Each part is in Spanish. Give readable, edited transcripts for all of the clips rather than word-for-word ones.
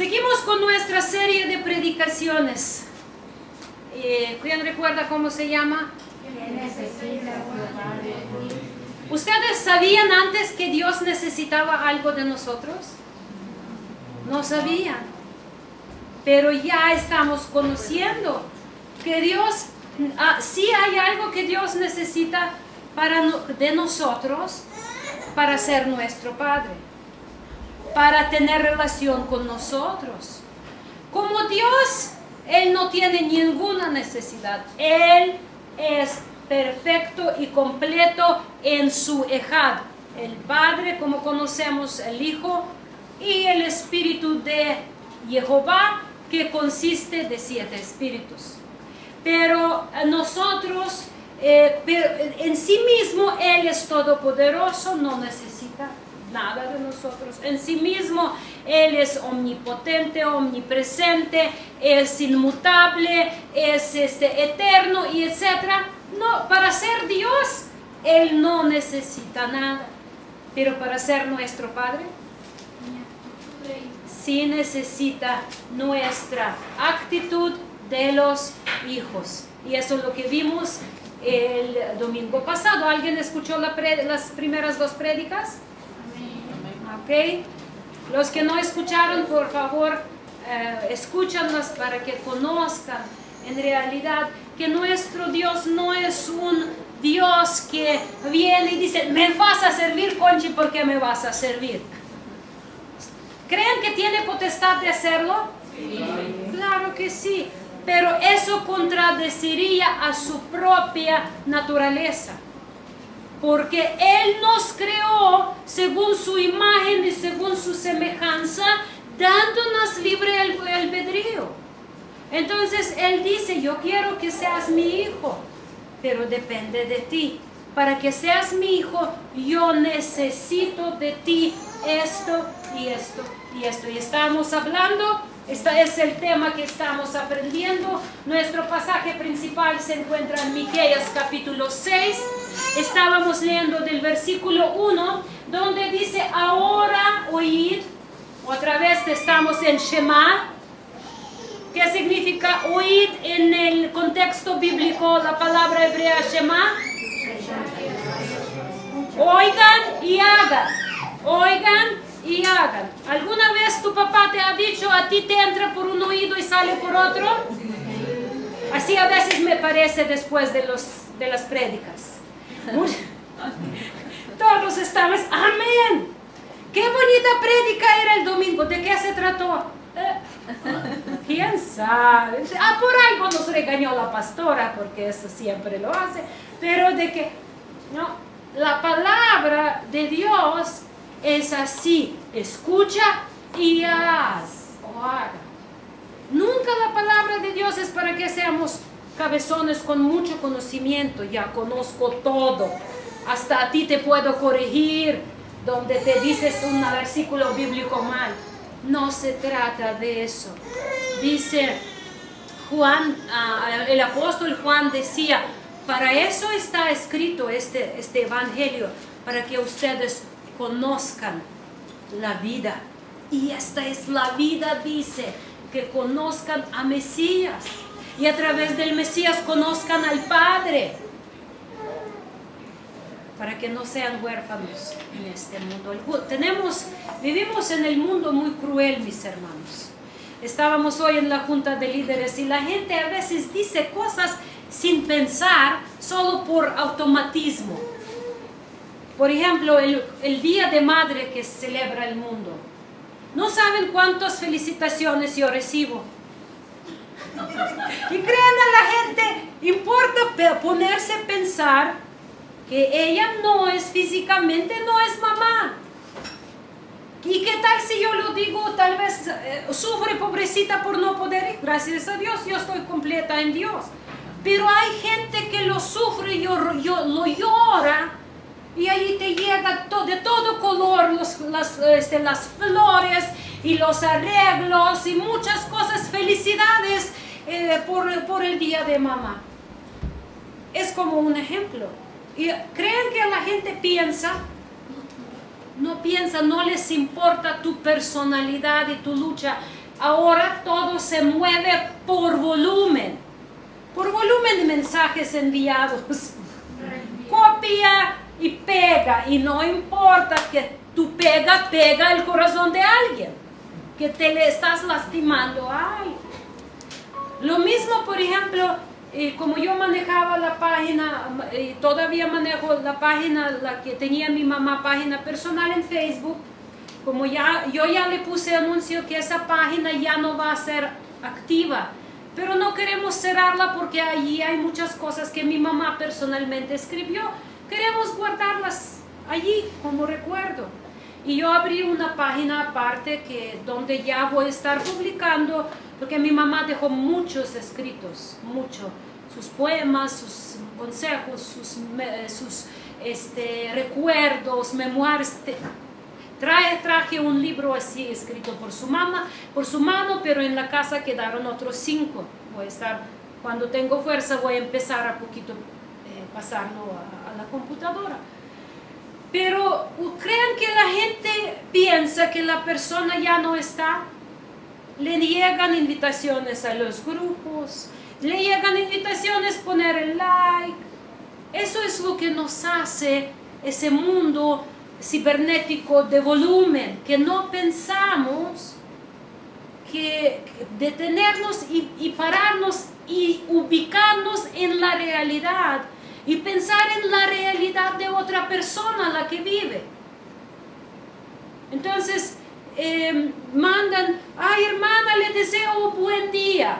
Seguimos con nuestra serie de predicaciones. ¿Quién recuerda cómo se llama? ¿Ustedes sabían antes que Dios necesitaba algo de nosotros? No sabían. Pero ya estamos conociendo que Dios, sí hay algo que Dios necesita de nosotros para ser nuestro Padre, para tener relación con nosotros. Como Dios, Él no tiene ninguna necesidad. Él es perfecto y completo en su Ejad. El Padre, como conocemos, el Hijo y el Espíritu de Jehová, que consiste de 7 espíritus. Pero nosotros, en sí mismo, Él es todopoderoso, no necesita nada de nosotros. En sí mismo, Él es omnipotente, omnipresente, es inmutable, es eterno y etcétera. No, para ser Dios, Él no necesita nada. Pero para ser nuestro Padre, sí necesita nuestra actitud de los hijos. Y eso es lo que vimos el domingo pasado. ¿Alguien escuchó las primeras 2 prédicas? ¿Ok? Los que no escucharon, por favor, escúchanlas para que conozcan en realidad que nuestro Dios no es un Dios que viene y dice, me vas a servir, Conchi, ¿por qué me vas a servir? ¿Creen que tiene potestad de hacerlo? Sí. Claro que sí, pero eso contradeciría a su propia naturaleza. Porque Él nos creó según su imagen y según su semejanza, dándonos libre albedrío. Entonces Él dice, yo quiero que seas mi hijo, pero depende de ti. Para que seas mi hijo, yo necesito de ti esto y esto y esto. Y estamos hablando, este es el tema que estamos aprendiendo. Nuestro pasaje principal se encuentra en Miqueas capítulo 6. Estábamos leyendo del versículo 1, donde dice, ahora oíd. Otra vez estamos en Shema. ¿Qué significa oíd en el contexto bíblico? La palabra hebrea Shema. Oigan y hagan. Oigan y hagan. ¿Alguna vez tu papá te ha dicho, a ti te entra por un oído y sale por otro? Así a veces me parece después de las prédicas. Todos estamos, amén. Qué bonita prédica era el domingo. ¿De qué se trató? ¿Quién sabe? Por algo nos regañó la pastora, porque eso siempre lo hace. Pero de que, no, la palabra de Dios es así, escucha y haz o haga. Nunca la palabra de Dios es para que seamos cabezones con mucho conocimiento. Ya conozco todo, hasta a ti te puedo corregir donde te dices un versículo bíblico mal. No se trata de eso. Dice Juan, el apóstol Juan decía, para eso está escrito este evangelio, para que ustedes conozcan la vida. Y esta es la vida, dice, que conozcan a Mesías. Y a través del Mesías conozcan al Padre. Para que no sean huérfanos en este mundo. Vivimos en el mundo muy cruel, mis hermanos. Estábamos hoy en la junta de líderes y la gente a veces dice cosas sin pensar, solo por automatismo. Por ejemplo, el Día de Madre que celebra el mundo. No saben cuántas felicitaciones yo recibo. Y creen a la gente, importa ponerse a pensar que ella no es físicamente, no es mamá. ¿Y qué tal si yo lo digo? Tal vez sufre, pobrecita, por no poder ir. Gracias a Dios, yo estoy completa en Dios. Pero hay gente que lo sufre y lo llora. Y ahí te llega de todo color las flores y los arreglos y muchas cosas. Felicidades por el Día de Mamá. Es como un ejemplo. ¿Y creen que la gente piensa? No piensa, no les importa tu personalidad y tu lucha. ahora todo se mueve por volumen de mensajes enviados. Copia y pega, y no importa que tú pega el corazón de alguien, que te le estás lastimando a alguien. Lo mismo, por ejemplo, como yo manejaba la página, todavía manejo la página, la que tenía mi mamá, página personal en Facebook, como yo ya le puse anuncio que esa página ya no va a ser activa, pero no queremos cerrarla porque allí hay muchas cosas que mi mamá personalmente escribió. Queremos guardarlas allí como recuerdo. Y yo abrí una página aparte donde ya voy a estar publicando, porque mi mamá dejó muchos escritos, sus poemas, sus consejos, sus recuerdos, memoirs. Traje un libro así escrito por su mano, pero en la casa quedaron otros 5. Cuando tengo fuerza, voy a empezar a poquito pasarlo a la computadora. Pero crean que la gente piensa que la persona ya no está. Le llegan invitaciones a los grupos, le llegan invitaciones a poner el like. Eso es lo que nos hace ese mundo cibernético de volumen, que no pensamos que detenernos y pararnos y ubicarnos en la realidad y pensar en la realidad de otra persona, la que vive. Entonces mandan, ay hermana, le deseo un buen día.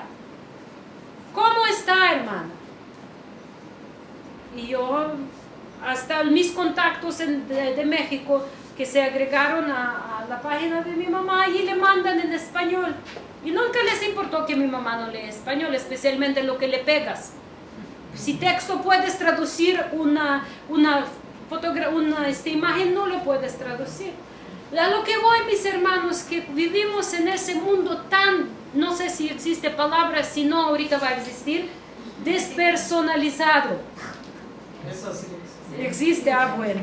¿Cómo está, hermana? Y yo, hasta mis contactos de México que se agregaron a la página de mi mamá, y le mandan en español. Y nunca les importó que mi mamá no lee español, especialmente lo que le pegas. Si texto puedes traducir una imagen, no lo puedes traducir. A lo que voy, mis hermanos, que vivimos en ese mundo tan, no sé si existe palabra, si no ahorita va a existir, despersonalizado. Eso sí Existe, bueno.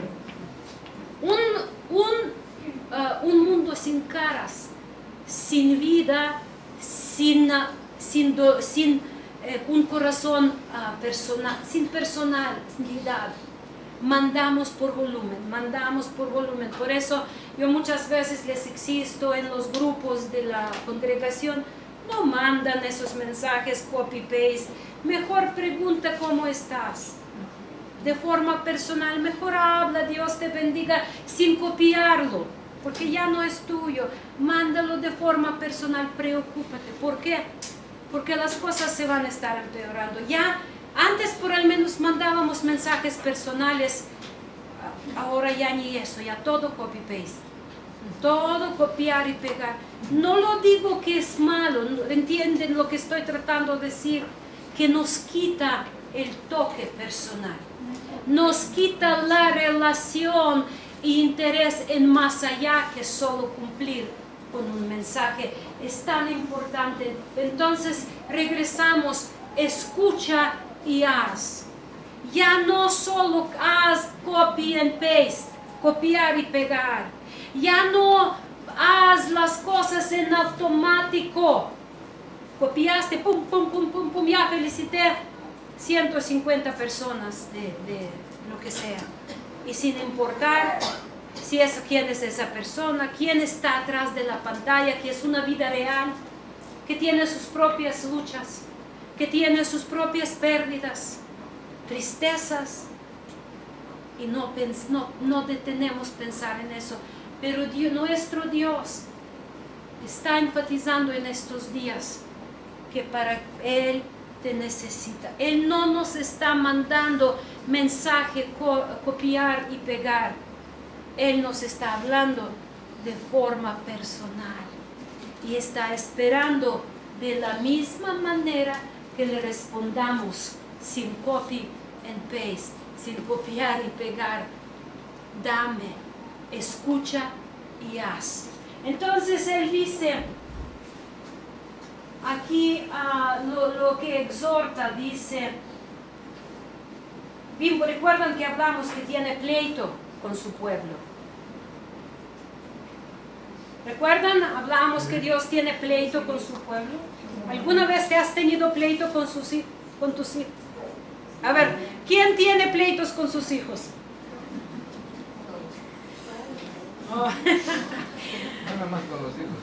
Un mundo sin caras, sin vida, sin un corazón personal, sin personalidad. Mandamos por volumen. Por eso yo muchas veces les insisto en los grupos de la congregación, no mandan esos mensajes copy-paste. Mejor pregunta cómo estás. De forma personal, mejor habla, Dios te bendiga, sin copiarlo, porque ya no es tuyo. Mándalo de forma personal, preocúpate. ¿Por qué? Porque las cosas se van a estar empeorando. Ya antes por al menos mandábamos mensajes personales, ahora ya ni eso, ya todo copy-paste, todo copiar y pegar. No lo digo que es malo, entienden lo que estoy tratando de decir, que nos quita el toque personal, nos quita la relación e interés en más allá que solo cumplir con un mensaje. Es tan importante. Entonces regresamos, escucha y haz. Ya no solo haz copy and paste, copiar y pegar. Ya no haz las cosas en automático. Copiaste, pum, pum, pum, pum, pum, ya felicité 150 personas de lo que sea. Y sin importar quién es esa persona, quién está atrás de la pantalla, que es una vida real, que tiene sus propias luchas, que tiene sus propias pérdidas, tristezas, y no detenemos pensar en eso. Pero nuestro Dios está enfatizando en estos días que para Él te necesita. Él no nos está mandando mensaje, copiar y pegar. Él nos está hablando de forma personal y está esperando de la misma manera que le respondamos, sin copy and paste, sin copiar y pegar. Dame, escucha y haz. Entonces Él dice aquí lo que exhorta, dice, recuerdan que hablamos que tiene pleito con su pueblo. ¿Recuerdan? Hablábamos que Dios tiene pleito con su pueblo. ¿Alguna vez te has tenido pleito con tus hijos? A ver, ¿quién tiene pleitos con sus hijos? Oh. Nada más con los hijos.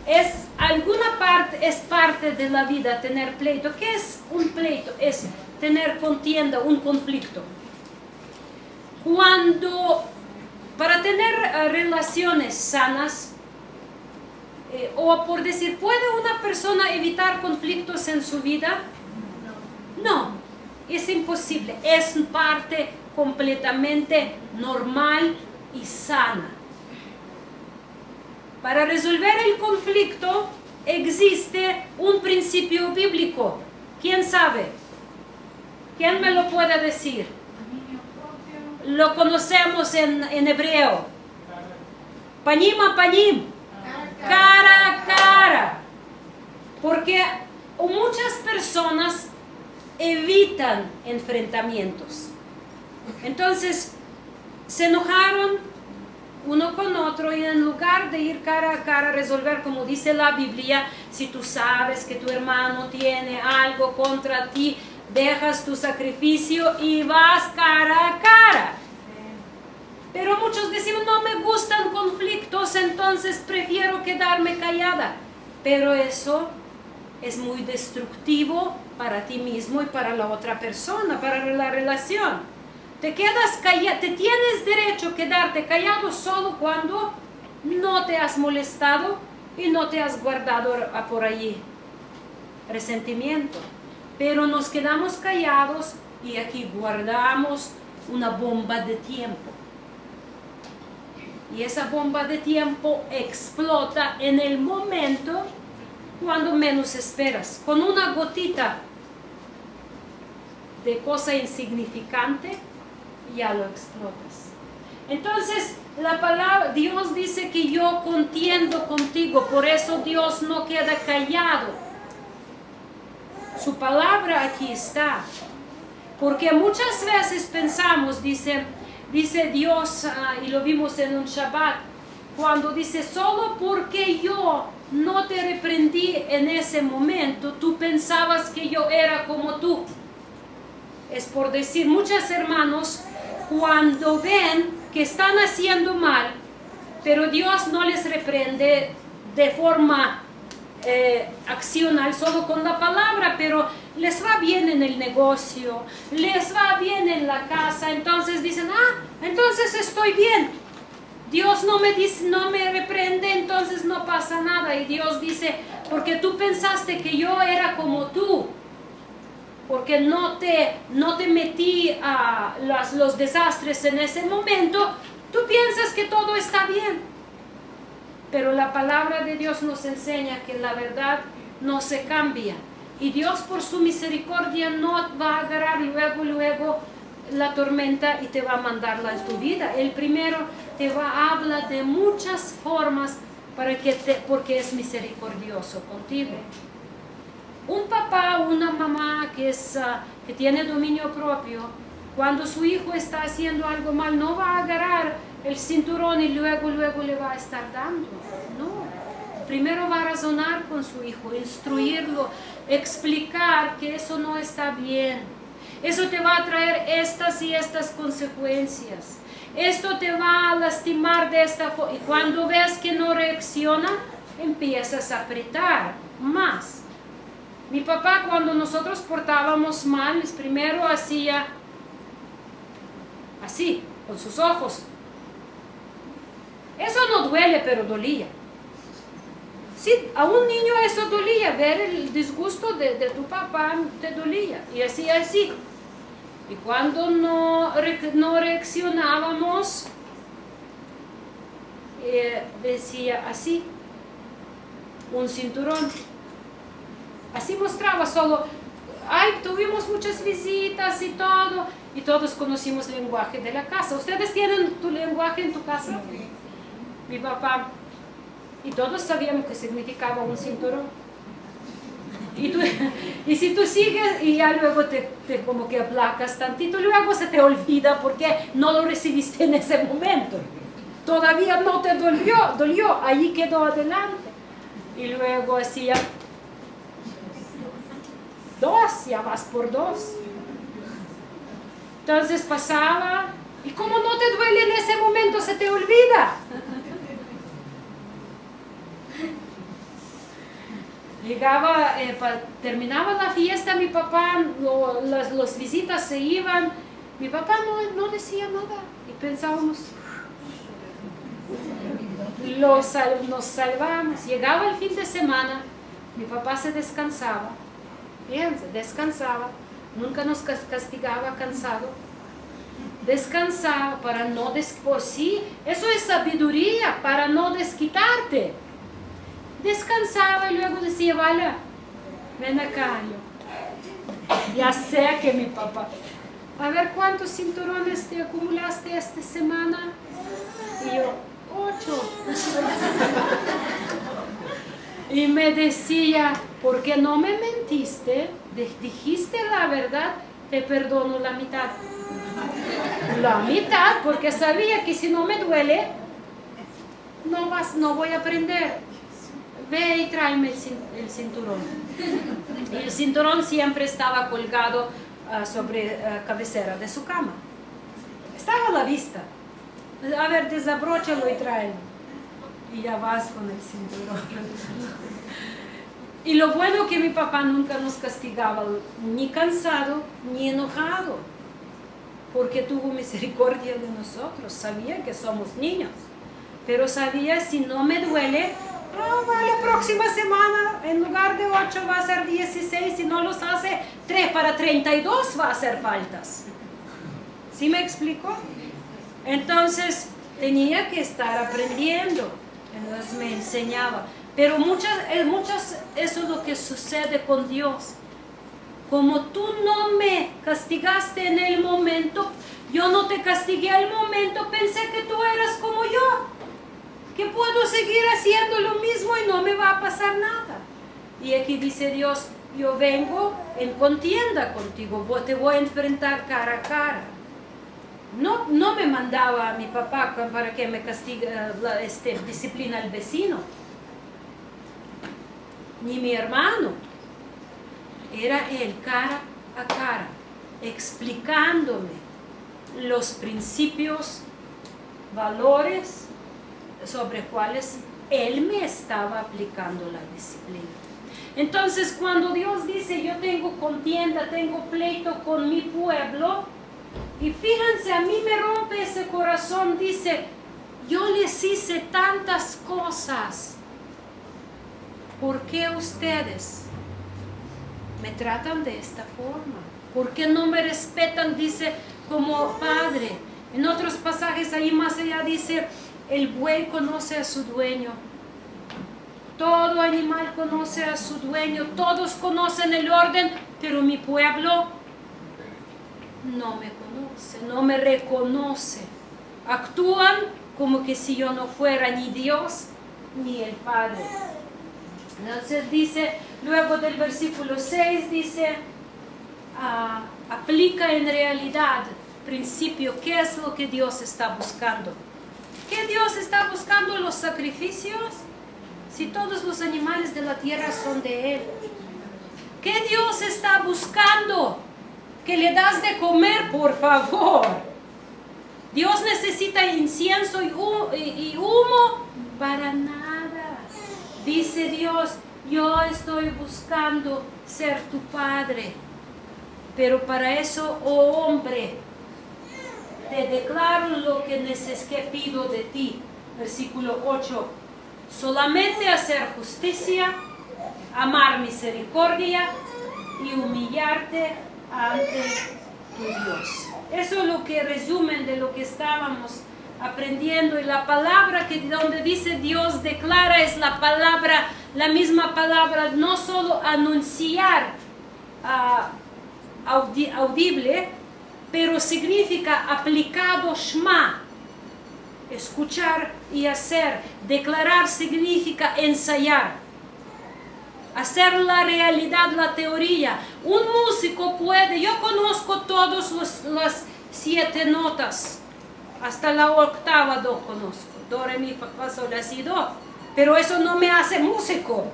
Es parte de la vida tener pleito. ¿Qué es un pleito? Es tener contienda, un conflicto. Para tener relaciones sanas, o por decir, ¿puede una persona evitar conflictos en su vida? No, es imposible. Es parte completamente normal y sana. Para resolver el conflicto existe un principio bíblico. ¿Quién sabe? ¿Quién me lo puede decir? Lo conocemos en hebreo. Panim a panim. Cara a cara. Porque muchas personas evitan enfrentamientos. Entonces, se enojaron uno con otro y en lugar de ir cara a cara a resolver, como dice la Biblia, si tú sabes que tu hermano tiene algo contra ti, dejas tu sacrificio y vas cara a cara. Pero muchos decimos, no me gustan conflictos, entonces prefiero quedarme callada. Pero eso es muy destructivo para ti mismo y para la otra persona, para la relación. Te quedas callado, te tienes derecho a quedarte callado solo cuando no te has molestado y no te has guardado por allí resentimiento. Pero nos quedamos callados y aquí guardamos una bomba de tiempo. Y esa bomba de tiempo explota en el momento cuando menos esperas. Con una gotita de cosa insignificante, ya lo explotas. Entonces, la palabra, Dios dice que yo contiendo contigo, por eso Dios no queda callado. Su palabra aquí está. Porque muchas veces pensamos, dice Dios, y lo vimos en un Shabbat, cuando dice, solo porque yo no te reprendí en ese momento, tú pensabas que yo era como tú. Es por decir, muchos hermanos, cuando ven que están haciendo mal, pero Dios no les reprende de forma accional, solo con la palabra, pero les va bien en el negocio, les va bien en la casa, entonces dicen, entonces estoy bien. Dios no me dice, no me reprende, entonces no pasa nada. Y Dios dice, porque tú pensaste que yo era como tú, porque no te metí a los desastres en ese momento, tú piensas que todo está bien. Pero la palabra de Dios nos enseña que la verdad no se cambia. Y Dios por su misericordia no va a agarrar luego la tormenta y te va a mandarla en tu vida. El primero te va a hablar de muchas formas porque es misericordioso contigo. Un papá o una mamá que tiene dominio propio, cuando su hijo está haciendo algo mal, no va a agarrar el cinturón y luego le va a estar dando. No. Primero va a razonar con su hijo, instruirlo, explicar que eso no está bien. Eso te va a traer estas y estas consecuencias. Esto te va a lastimar de esta forma. Y cuando ves que no reacciona, empiezas a apretar más. Mi papá, cuando nosotros portábamos mal, primero hacía así, con sus ojos. Eso no duele, pero dolía. Sí, a un niño eso dolía, ver el disgusto de tu papá te dolía. Y hacía así. Y cuando no reaccionábamos, decía así, un cinturón. Así mostraba solo, tuvimos muchas visitas y todo, y todos conocimos el lenguaje de la casa. ¿Ustedes tienen tu lenguaje en tu casa? Mi papá, y todos sabíamos que significaba un cinturón. Y si tú sigues y ya luego te como que aplacas tantito, luego se te olvida porque no lo recibiste en ese momento. todavía no te dolió, allí quedó adelante. Y luego hacía 2, ya vas por 2. Entonces pasaba, y como no te duele en ese momento, se te olvida. Llegaba, terminaba la fiesta, mi papá, las visitas se iban, mi papá no decía nada, y pensábamos, nos salvamos. Llegaba el fin de semana, mi papá se descansaba, fíjense, descansaba, nunca nos castigaba cansado, descansaba para no sí, eso es sabiduría, para no desquitarte. Descansaba y luego decía, vale, ven acá. Ya sé que mi papá, a ver cuántos cinturones te acumulaste esta semana. Y yo, 8. Y me decía, ¿por qué no me mentiste? Dijiste la verdad, te perdono la mitad. La mitad, porque sabía que si no me duele, no voy a aprender. Ve y tráeme el cinturón. Y el cinturón siempre estaba colgado sobre cabecera de su cama. Estaba a la vista. A ver, desabróchalo y tráelo. Y ya vas con el cinturón. Y lo bueno que mi papá nunca nos castigaba, ni cansado, ni enojado. Porque tuvo misericordia de nosotros. Sabía que somos niños. Pero sabía, si no me duele, la próxima semana en lugar de 8 va a ser 16, si no los hace 3 para 32 va a hacer faltas. ¿Sí me explico? Entonces tenía que estar aprendiendo, entonces me enseñaba. Pero muchas eso es lo que sucede con Dios. Como tú no me castigaste en el momento, yo no te castigué al momento, pensé que tú eras como yo, que puedo seguir haciendo lo mismo y no me va a pasar nada. Y aquí dice Dios, yo vengo en contienda contigo, te voy a enfrentar cara a cara. No me mandaba a mi papá para que me castigue, disciplina al vecino, ni mi hermano. Era él cara a cara, explicándome los principios, valores sobre cuales él me estaba aplicando la disciplina. Entonces, cuando Dios dice, yo tengo contienda, tengo pleito con mi pueblo, y fíjense, a mí me rompe ese corazón, dice, yo les hice tantas cosas, ¿por qué ustedes me tratan de esta forma? ¿Por qué no me respetan? Dice, como padre. En otros pasajes ahí más allá dice, el buey conoce a su dueño. Todo animal conoce a su dueño. Todos conocen el orden, pero mi pueblo no me conoce, no me reconoce. Actúan como que si yo no fuera ni Dios ni el Padre. Entonces dice, luego del versículo 6 dice, aplica en realidad principio, ¿qué es lo que Dios está buscando? ¿Qué Dios está buscando? Los sacrificios, si todos los animales de la tierra son de Él. ¿Qué Dios está buscando? Que le das de comer, por favor. Dios necesita incienso y humo para nada. Dice Dios, yo estoy buscando ser tu padre, pero para eso, oh hombre, te declaro lo que pido de ti. Versículo 8, solamente hacer justicia, amar misericordia y humillarte ante tu Dios. Eso es lo que resumen de lo que estábamos aprendiendo. Y la palabra que donde dice Dios declara es la palabra, la misma palabra, no solo anunciar audible, pero significa aplicado shma, escuchar y hacer. Declarar significa ensayar, hacer la realidad, la teoría. Un músico puede, yo conozco todas las 7 notas hasta la octava do conozco. Do, re, mi, fa, sol, la, si, do. Pero eso no me hace músico.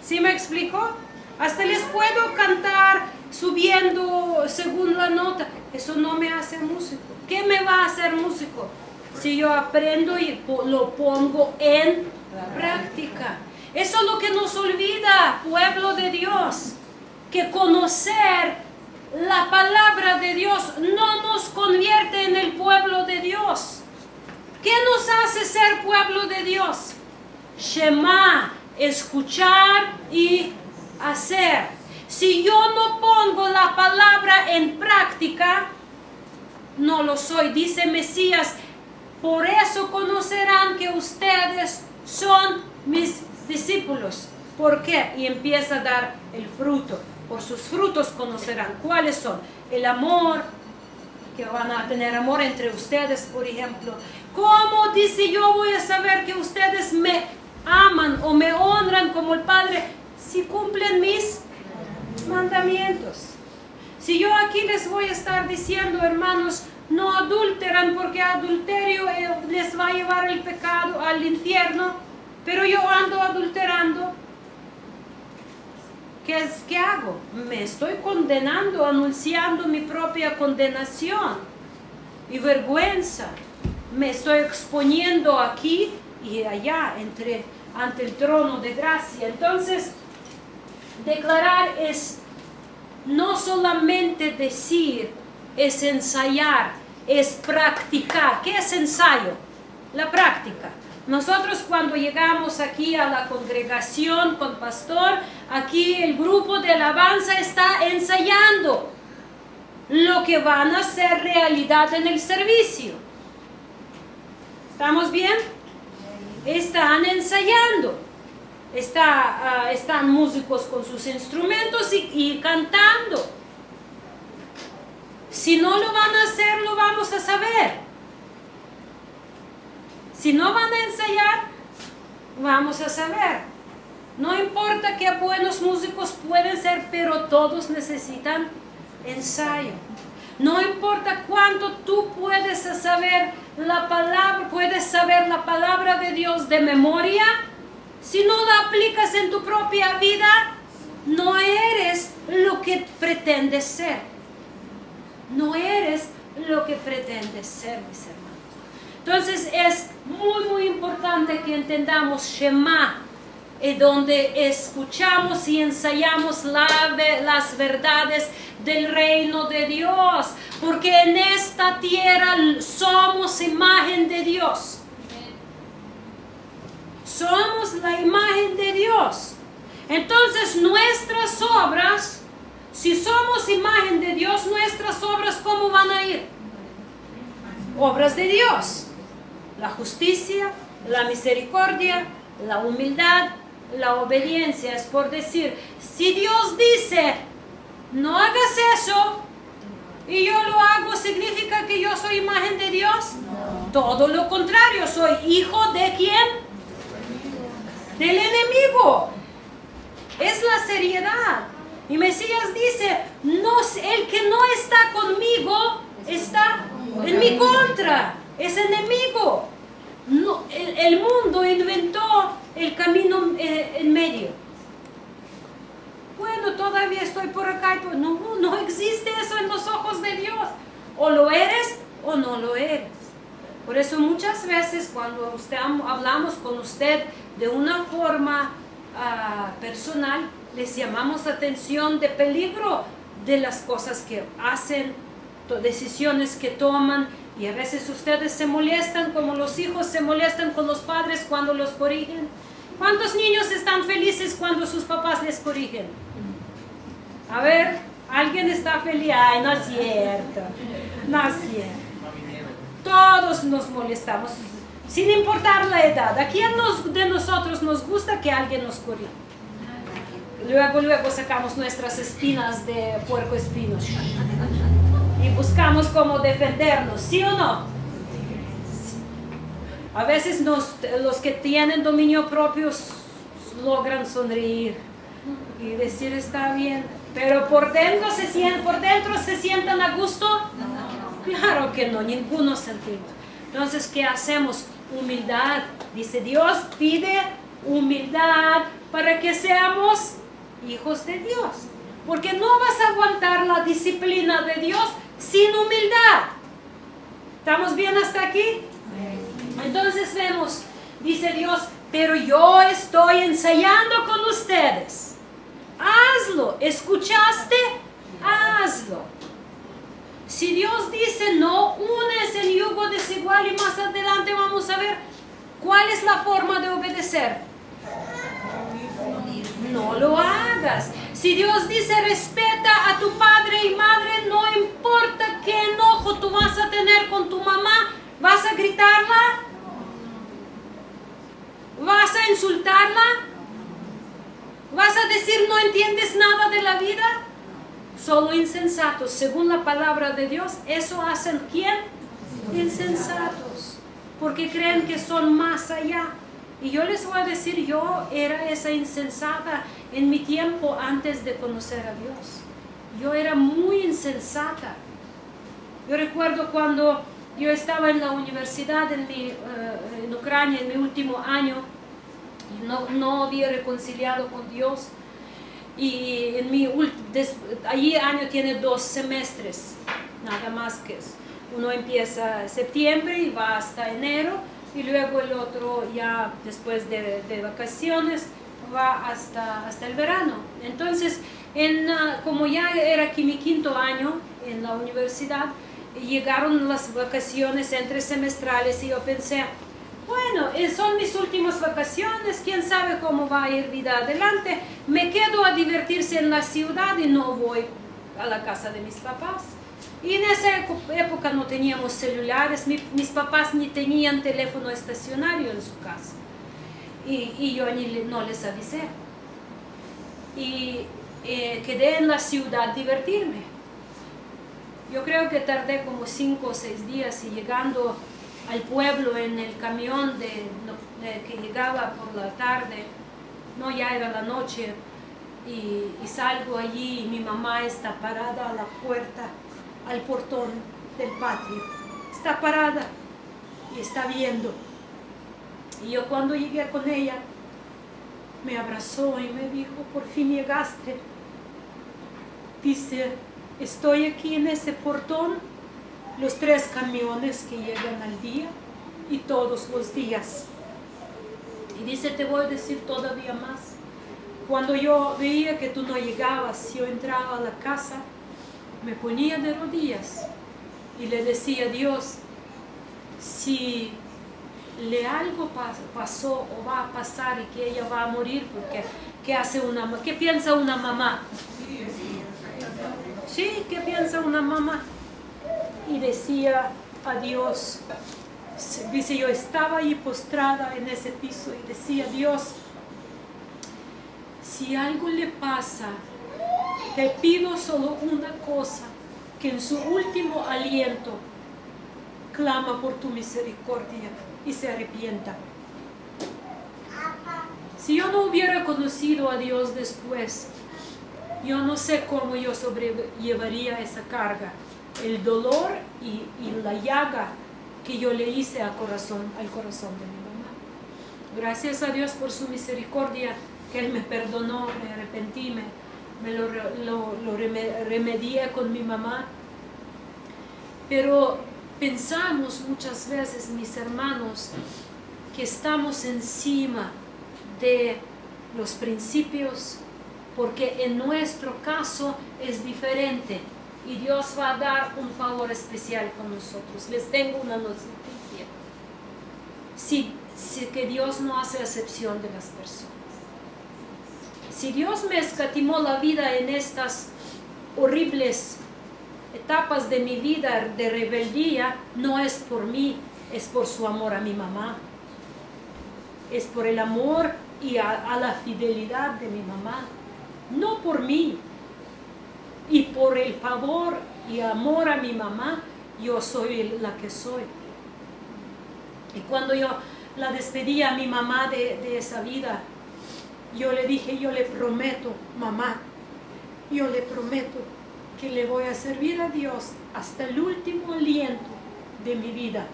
¿Sí me explico? Hasta les puedo cantar subiendo según la nota. Eso no me hace músico. ¿Qué me va a hacer músico? Si yo aprendo y lo pongo en práctica. Eso es lo que nos olvida, pueblo de Dios. Que conocer la palabra de Dios no nos convierte en el pueblo de Dios. ¿Qué nos hace ser pueblo de Dios? Shema, escuchar y hacer. Si yo no pongo la palabra en práctica, no lo soy. Dice Mesías, por eso conocerán que ustedes son mis discípulos. ¿Por qué? Y empieza a dar el fruto. Por sus frutos conocerán. ¿Cuáles son? El amor, que van a tener amor entre ustedes, por ejemplo. ¿Cómo dice yo voy a saber que ustedes me aman o me honran como el Padre? Si cumplen mis mandamientos. Si yo aquí les voy a estar diciendo, hermanos, no adulteran porque adulterio les va a llevar el pecado al infierno, pero yo ando adulterando, ¿qué hago? Me estoy condenando, anunciando mi propia condenación y vergüenza. Me estoy exponiendo aquí y allá ante el trono de gracia. Entonces, declarar es no solamente decir, es ensayar, es practicar. ¿Qué es ensayo? La práctica. Nosotros cuando llegamos aquí a la congregación con pastor, aquí el grupo de alabanza está ensayando lo que van a ser realidad en el servicio. ¿Estamos bien? Están ensayando. Están músicos con sus instrumentos y cantando. Si no lo van a hacer, lo vamos a saber. Si no van a ensayar, vamos a saber. No importa qué buenos músicos pueden ser, pero todos necesitan ensayo. No importa cuánto tú puedes saber la palabra de Dios de memoria, si no la aplicas en tu propia vida, no eres lo que pretendes ser. No eres lo que pretendes ser, mis hermanos. Entonces es muy importante que entendamos Shema, donde escuchamos y ensayamos las verdades del reino de Dios, porque en esta tierra somos imagen de Dios. Somos la imagen de Dios. Entonces nuestras obras, si somos imagen de Dios, nuestras obras, ¿cómo van a ir? Obras de Dios. La justicia, la misericordia, la humildad, la obediencia. Es por decir, si Dios dice, no hagas eso, y yo lo hago, ¿significa que yo soy imagen de Dios? No. Todo lo contrario, soy hijo de ¿quién? Del enemigo. Es la seriedad. Y Mesías dice, no, el que no está conmigo está en mi contra. Es enemigo. No, el mundo inventó el camino en medio. Bueno, todavía estoy por acá. No existe eso en los ojos de Dios. O lo eres o no lo eres. Por eso muchas veces cuando hablamos con usted de una forma personal, les llamamos la atención de peligro de las cosas que hacen, decisiones que toman. Y a veces ustedes se molestan, como los hijos se molestan con los padres cuando los corrigen. ¿Cuántos niños están felices cuando sus papás les corrigen? A ver, ¿alguien está feliz? Ay, no es cierto. No es cierto. Todos nos molestamos, sin importar la edad. ¿A quién de nosotros nos gusta que alguien nos corrija? Luego sacamos nuestras espinas de puercoespino y buscamos cómo defendernos, ¿sí o no? A veces los que tienen dominio propio logran sonreír y decir está bien, pero por dentro se sientan a gusto. Claro que no, ninguno sentimos. Entonces, ¿qué hacemos? Humildad. Dice Dios, pide humildad para que seamos hijos de Dios. Porque no vas a aguantar la disciplina de Dios sin humildad. ¿Estamos bien hasta aquí? Entonces vemos, dice Dios, pero yo estoy ensayando con ustedes. Hazlo. ¿Escuchaste? Hazlo. Si Dios dice no unes el yugo desigual, y más adelante vamos a ver cuál es la forma de obedecer. No lo hagas. Si Dios dice respeta a tu padre y madre, no importa qué enojo tú vas a tener con tu mamá, ¿vas a gritarla? ¿Vas a insultarla? ¿Vas a decir no entiendes nada de la vida? Solo insensatos, según la palabra de Dios, eso hacen ¿quién? Insensatos, porque creen que son más allá. Y yo les voy a decir, yo era esa insensata en mi tiempo antes de conocer a Dios. Yo era muy insensata. Yo recuerdo cuando yo estaba en la universidad en Ucrania, en mi último año, y no había reconciliado con Dios. Y allí año tiene 2 semestres, nada más que es. Uno empieza en septiembre y va hasta enero, y luego el otro ya después de vacaciones va hasta el verano. Entonces, como ya era aquí mi 5.º año en la universidad, llegaron las vacaciones entre semestrales y yo pensé, bueno, son mis últimas vacaciones, quién sabe cómo va a ir vida adelante, me quedo a divertirse en la ciudad y no voy a la casa de mis papás. Y en esa época no teníamos celulares, mis papás ni tenían teléfono estacionario en su casa. Y yo no les avisé. Y quedé en la ciudad a divertirme. Yo creo que tardé como 5 o 6 días y llegando al pueblo en el camión que llegaba por la tarde, no, ya era la noche, y salgo allí y mi mamá está parada a la puerta, al portón del patio. Está parada y está viendo. Y yo cuando llegué con ella, me abrazó y me dijo, por fin llegaste. Dice, estoy aquí en ese portón los 3 camiones que llegan al día y todos los días. Y dice, te voy a decir todavía más. Cuando yo veía que tú no llegabas, yo entraba a la casa, me ponía de rodillas y le decía a Dios, si algo pasó o va a pasar y que ella va a morir, porque ¿qué piensa una mamá? Sí, ¿qué piensa una mamá? Y decía a Dios, dice, yo estaba ahí postrada en ese piso y decía, Dios, si algo le pasa, te pido solo una cosa, que en su último aliento clama por tu misericordia y se arrepienta. Si yo no hubiera conocido a Dios después, yo no sé cómo yo sobrellevaría esa carga, el dolor y la llaga que yo le hice al corazón de mi mamá. Gracias a Dios por su misericordia, que Él me perdonó, me arrepentí, me lo remedié con mi mamá. Pero pensamos muchas veces, mis hermanos, que estamos encima de los principios, porque en nuestro caso es diferente y Dios va a dar un favor especial con nosotros. Les tengo una noticia. Que Dios no hace excepción de las personas. Si Dios me escatimó la vida en estas horribles etapas de mi vida de rebeldía, no es por mí, es por su amor a mi mamá. Es por el amor y a la fidelidad de mi mamá, no por mí. Y por el favor y amor a mi mamá, yo soy la que soy. Y cuando yo la despedí a mi mamá de esa vida, yo le dije, yo le prometo, mamá, yo le prometo que le voy a servir a Dios hasta el último aliento de mi vida.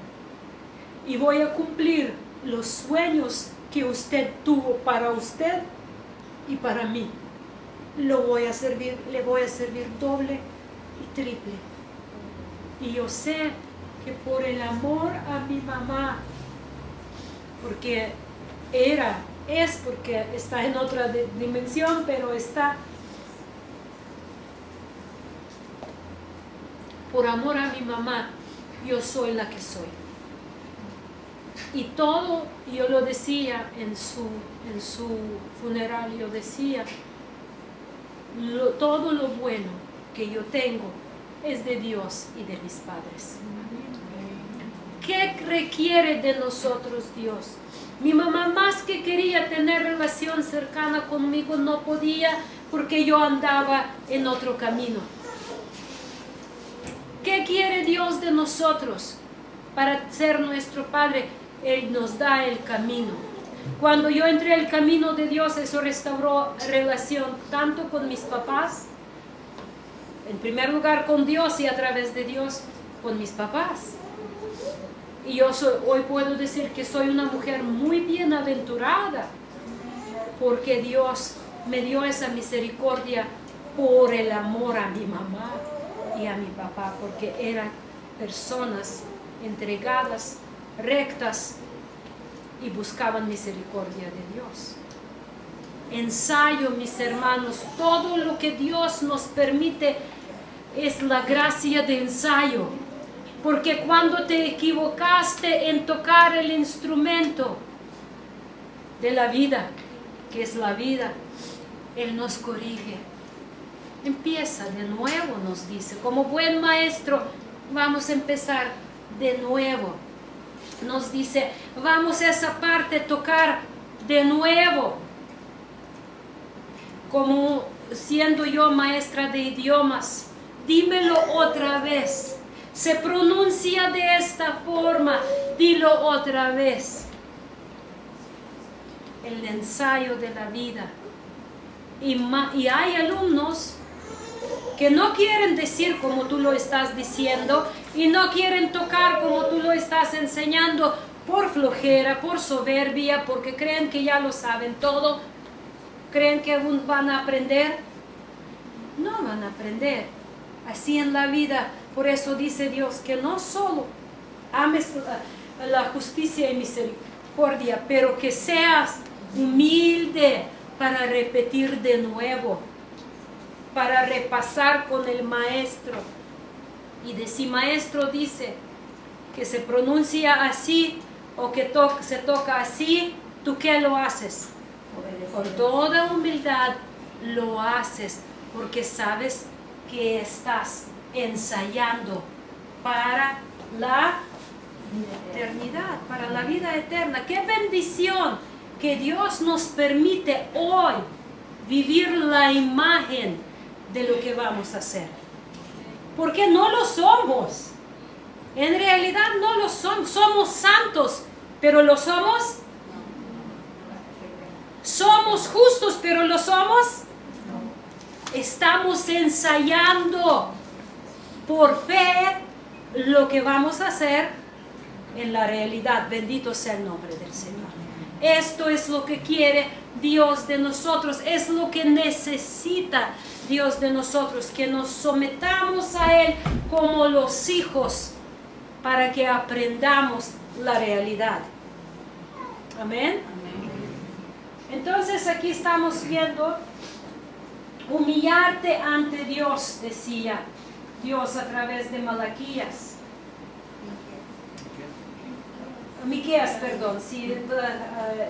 Y voy a cumplir los sueños que usted tuvo para usted y para mí. Le voy a servir doble y triple. Y yo sé que por el amor a mi mamá, porque porque está en otra dimensión, pero está por amor a mi mamá, yo soy la que soy. Y todo, yo lo decía en su funeral, yo decía, todo lo bueno que yo tengo es de Dios y de mis padres. ¿Qué requiere de nosotros Dios? Mi mamá más que quería tener relación cercana conmigo, no podía porque yo andaba en otro camino. ¿Qué quiere Dios de nosotros para ser nuestro Padre? Él nos da el camino. Cuando yo entré al camino de Dios, eso restauró relación tanto con mis papás, en primer lugar con Dios y a través de Dios con mis papás. Y hoy puedo decir que soy una mujer muy bienaventurada porque Dios me dio esa misericordia por el amor a mi mamá y a mi papá, porque eran personas entregadas, rectas y buscaban misericordia de Dios. Ensayo, mis hermanos, todo lo que Dios nos permite es la gracia de ensayo. Porque cuando te equivocaste en tocar el instrumento de la vida, que es la vida, Él nos corrige. Empieza de nuevo, nos dice. Como buen maestro, vamos a empezar de nuevo. Nos dice, vamos a esa parte a tocar de nuevo. Como siendo yo maestra de idiomas, dímelo otra vez. Se pronuncia de esta forma, dilo otra vez. El ensayo de la vida. Y hay alumnos que no quieren decir como tú lo estás diciendo y no quieren tocar como tú lo estás enseñando por flojera, por soberbia, porque creen que ya lo saben todo. ¿Creen que aún van a aprender? No van a aprender. Así en la vida. Por eso dice Dios que no solo ames la justicia y misericordia, pero que seas humilde para repetir de nuevo, para repasar con el maestro. Y de si maestro dice que se pronuncia así o que se toca así, ¿tú qué lo haces? Con toda humildad lo haces porque sabes que estás ensayando para la eternidad, para la vida eterna. ¡Qué bendición que Dios nos permite hoy vivir la imagen de lo que vamos a hacer! Porque no lo somos. En realidad no lo somos. Somos santos, pero ¿lo somos? Somos justos, pero ¿lo somos? Estamos ensayando por fe lo que vamos a hacer en la realidad. Bendito sea el nombre del Señor. Esto es lo que quiere Dios de nosotros, es lo que necesita Dios de nosotros, que nos sometamos a Él como los hijos para que aprendamos la realidad. Amén. Entonces aquí estamos viendo humillarte ante Dios, decía Dios a través de Malaquías. Miqueas, perdón, sí,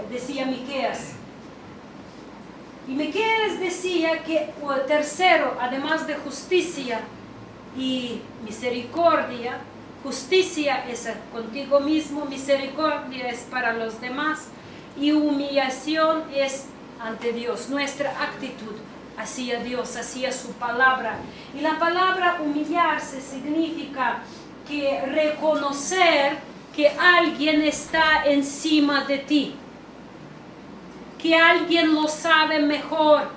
decía Miqueas. Y Miqueas decía que tercero, además de justicia y misericordia, justicia es contigo mismo, misericordia es para los demás y humillación es ante Dios, nuestra actitud hacia Dios, hacia su palabra. Y la palabra humillarse significa que reconocer que alguien está encima de ti, que alguien lo sabe mejor,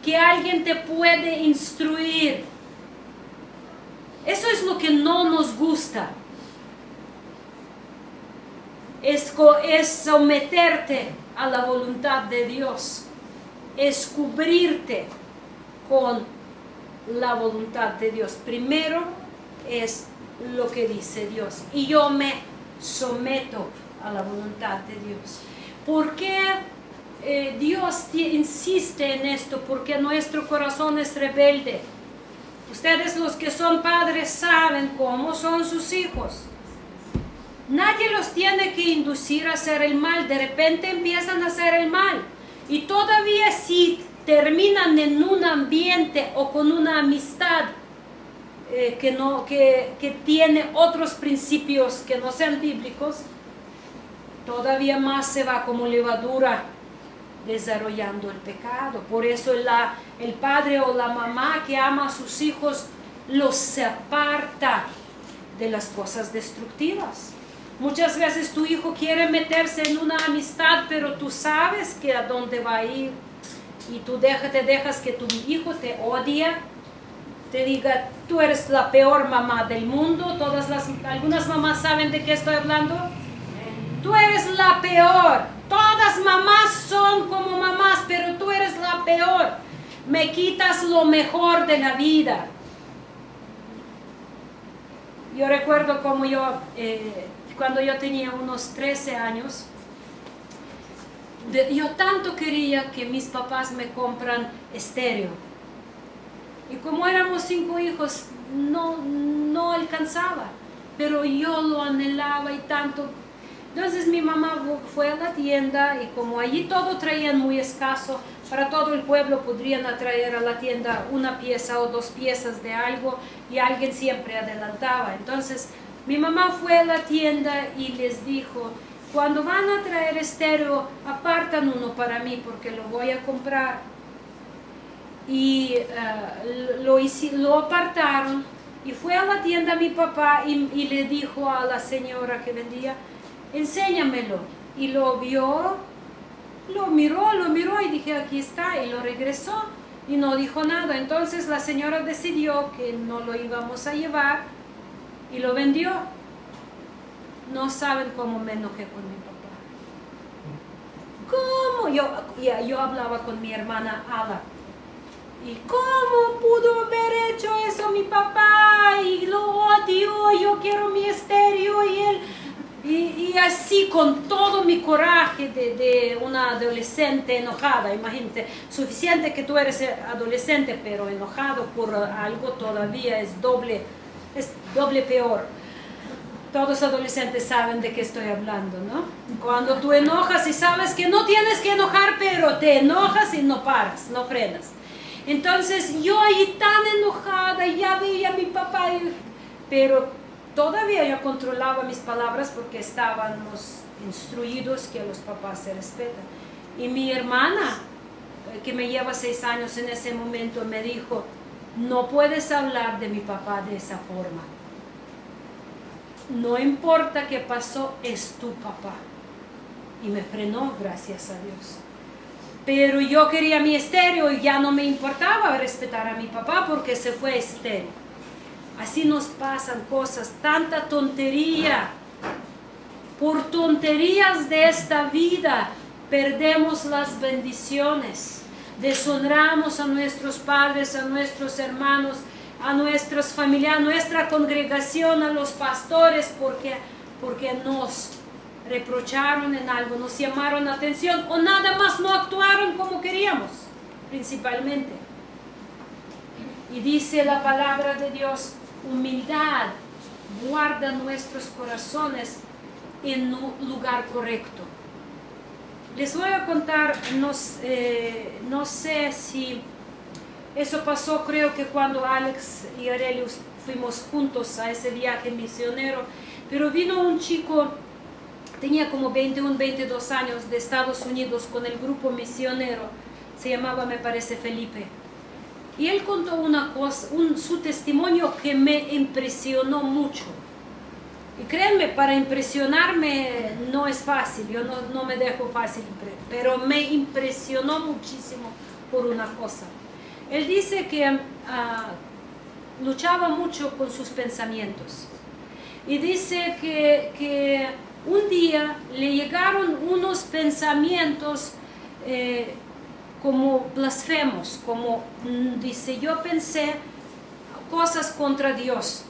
que alguien te puede instruir. Eso es lo que no nos gusta. Es someterte a la voluntad de Dios. Es cubrirte con la voluntad de Dios. Primero es lo que dice Dios. Y yo me someto a la voluntad de Dios. ¿Por qué Dios insiste en esto? Porque nuestro corazón es rebelde. Ustedes, los que son padres, saben cómo son sus hijos. Nadie los tiene que inducir a hacer el mal. De repente empiezan a hacer el mal. Y todavía si terminan en un ambiente o con una amistad que tiene otros principios que no sean bíblicos, todavía más se va como levadura desarrollando el pecado. Por eso el padre o la mamá que ama a sus hijos los aparta de las cosas destructivas. Muchas veces tu hijo quiere meterse en una amistad, pero tú sabes que a dónde va a ir, y tú te dejas que tu hijo te odie, te diga, tú eres la peor mamá del mundo. Algunas mamás saben de qué estoy hablando. Tú eres la peor. Todas mamás son como mamás, pero tú eres la peor. Me quitas lo mejor de la vida. Yo recuerdo como cuando yo tenía unos 13 años, yo tanto quería que mis papás me compran estéreo. Y como éramos 5 hijos, no alcanzaba. Pero yo lo anhelaba y tanto. Entonces mi mamá fue a la tienda, y como allí todo traían muy escaso, para todo el pueblo podrían traer a la tienda una pieza o 2 piezas de algo, y alguien siempre adelantaba. Entonces mi mamá fue a la tienda y les dijo, cuando van a traer estéreo, apartan uno para mí porque lo voy a comprar. Y lo apartaron, y fue a la tienda mi papá y le dijo a la señora que vendía, enséñamelo. Y lo vio, lo miró y dije, aquí está, y lo regresó y no dijo nada. Entonces la señora decidió que no lo íbamos a llevar y lo vendió. No saben cómo me enojé con mi papá. ¿Cómo? Yo hablaba con mi hermana Ada. ¿Y cómo pudo haber hecho eso mi papá? Y lo odio, yo quiero mi estéreo, y él... Y así con todo mi coraje de una adolescente enojada. Imagínate, suficiente que tú eres adolescente, pero enojado por algo todavía es doble peor. Todos los adolescentes saben de qué estoy hablando, ¿no? Cuando tú enojas y sabes que no tienes que enojar, pero te enojas y no paras, no frenas. Entonces yo ahí tan enojada, ya veía a mi papá, pero todavía yo controlaba mis palabras porque estábamos instruidos que los papás se respetan. Y mi hermana, que me lleva 6 años en ese momento, me dijo, no puedes hablar de mi papá de esa forma. No importa qué pasó, es tu papá. Y me frenó, gracias a Dios. Pero yo quería mi estéreo y ya no me importaba respetar a mi papá porque se fue estéreo. Así nos pasan cosas, tanta tontería. Por tonterías de esta vida perdemos las bendiciones. Deshonramos a nuestros padres, a nuestros hermanos, a nuestros familiares, a nuestra congregación, a los pastores, porque nos reprocharon en algo, nos llamaron la atención o nada más no actuaron como queríamos, principalmente. Y dice la palabra de Dios, humildad guarda nuestros corazones en un lugar correcto. Les voy a contar, no sé si eso pasó, creo que cuando Alex y Aurelius fuimos juntos a ese viaje misionero, pero vino un chico, tenía como 21, 22 años, de Estados Unidos, con el grupo misionero, se llamaba, me parece, Felipe. Y él contó una cosa, su testimonio que me impresionó mucho. Y créanme, para impresionarme no es fácil, yo no me dejo fácil, pero me impresionó muchísimo por una cosa. Él dice que luchaba mucho con sus pensamientos. Y dice que un día le llegaron unos pensamientos como blasfemos, como dice, yo pensé cosas contra Dios.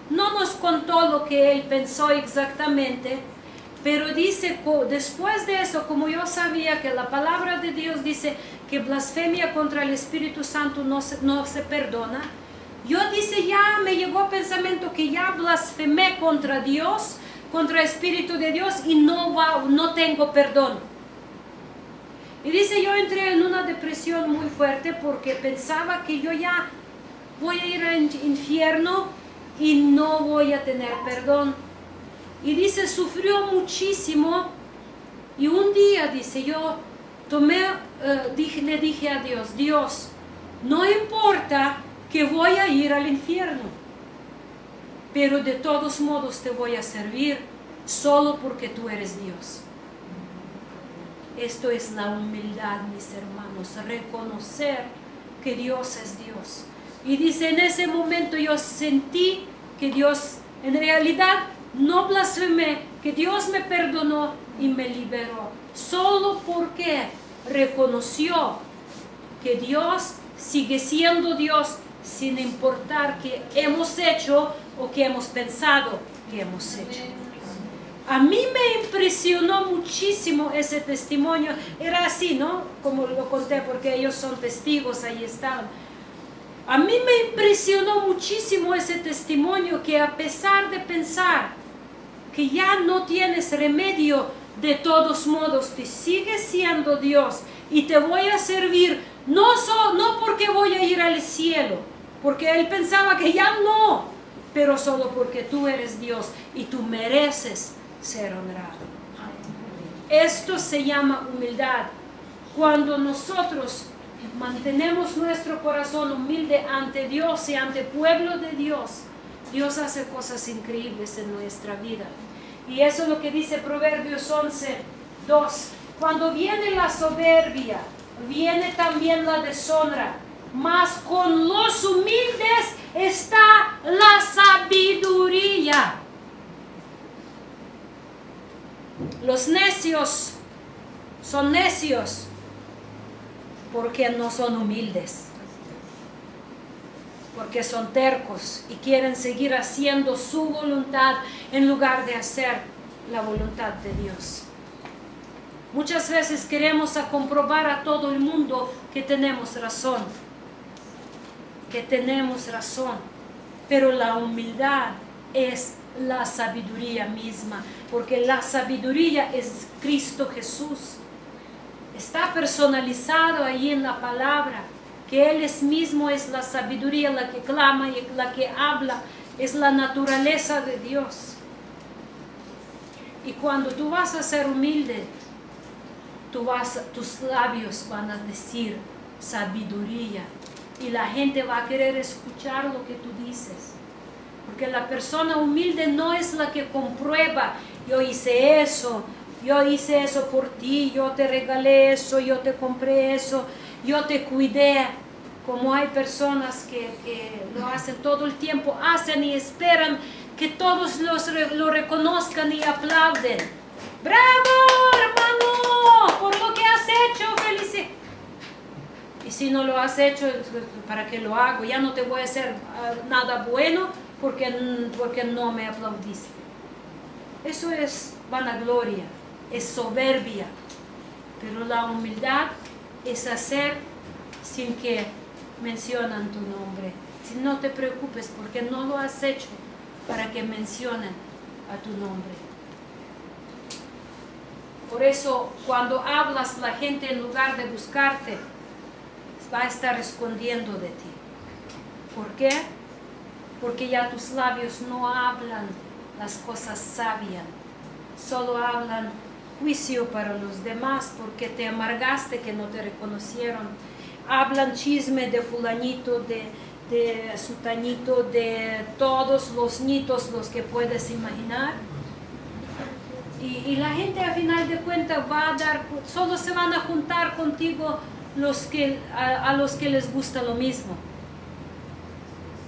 No nos contó lo que él pensó exactamente, pero dice, después de eso, como yo sabía que la palabra de Dios dice que blasfemia contra el Espíritu Santo no se perdona, yo dice, ya me llegó pensamiento que ya blasfemé contra Dios, contra el Espíritu de Dios y no tengo perdón. Y dice, yo entré en una depresión muy fuerte porque pensaba que yo ya voy a ir al infierno y no voy a tener perdón. Y dice, sufrió muchísimo. Y un día, dice, yo le dije a Dios, Dios, no importa que voy a ir al infierno, pero de todos modos te voy a servir solo porque tú eres Dios. Esto es la humildad, mis hermanos, reconocer que Dios es Dios. Y dice, en ese momento yo sentí que Dios, en realidad, no blasfemé, que Dios me perdonó y me liberó. Solo porque reconoció que Dios sigue siendo Dios sin importar qué hemos hecho o qué hemos pensado que hemos hecho. A mí me impresionó muchísimo ese testimonio. Era así, ¿no? Como lo conté, porque ellos son testigos, ahí estaban. A mí me impresionó muchísimo ese testimonio, que a pesar de pensar que ya no tienes remedio, de todos modos te sigues siendo Dios y te voy a servir, no porque voy a ir al cielo, porque él pensaba que ya no, pero solo porque tú eres Dios y tú mereces ser honrado. Esto se llama humildad. Cuando nosotros mantenemos nuestro corazón humilde ante Dios y ante el pueblo de Dios, Dios hace cosas increíbles en nuestra vida. Y eso es lo que dice Proverbios 11:2. Cuando viene la soberbia, viene también la deshonra, mas con los humildes está la sabiduría. Los necios son necios porque no son humildes, porque son tercos y quieren seguir haciendo su voluntad en lugar de hacer la voluntad de Dios. Muchas veces queremos comprobar a todo el mundo que tenemos razón, pero la humildad es la sabiduría misma, porque la sabiduría es Cristo Jesús. Está personalizado ahí en la palabra, que Él mismo es la sabiduría, la que clama y la que habla, es la naturaleza de Dios. Y cuando tú vas a ser humilde, tus labios van a decir sabiduría, y la gente va a querer escuchar lo que tú dices. Porque la persona humilde no es la que comprueba, yo hice eso por ti, yo te regalé eso, yo te compré eso, yo te cuidé. Como hay personas que lo hacen todo el tiempo, hacen y esperan que todos lo reconozcan y aplauden. ¡Bravo, hermano! Por lo que has hecho, felicidades. Y si no lo has hecho, ¿para qué lo hago? Ya no te voy a hacer nada bueno porque no me aplaudiste. Eso es vanagloria, es soberbia. Pero la humildad es hacer sin que mencionan tu nombre. Si no te preocupes porque no lo has hecho para que mencionen a tu nombre. Por eso cuando hablas, la gente en lugar de buscarte va a estar escondiendo de ti. ¿Por qué? Porque ya tus labios no hablan las cosas sabias, solo hablan juicio para los demás porque te amargaste que no te reconocieron. Hablan chisme de fulanito, de sutanito, de todos los nitos, los que puedes imaginar. Y la gente al final de cuentas solo se van a juntar contigo a los que les gusta lo mismo.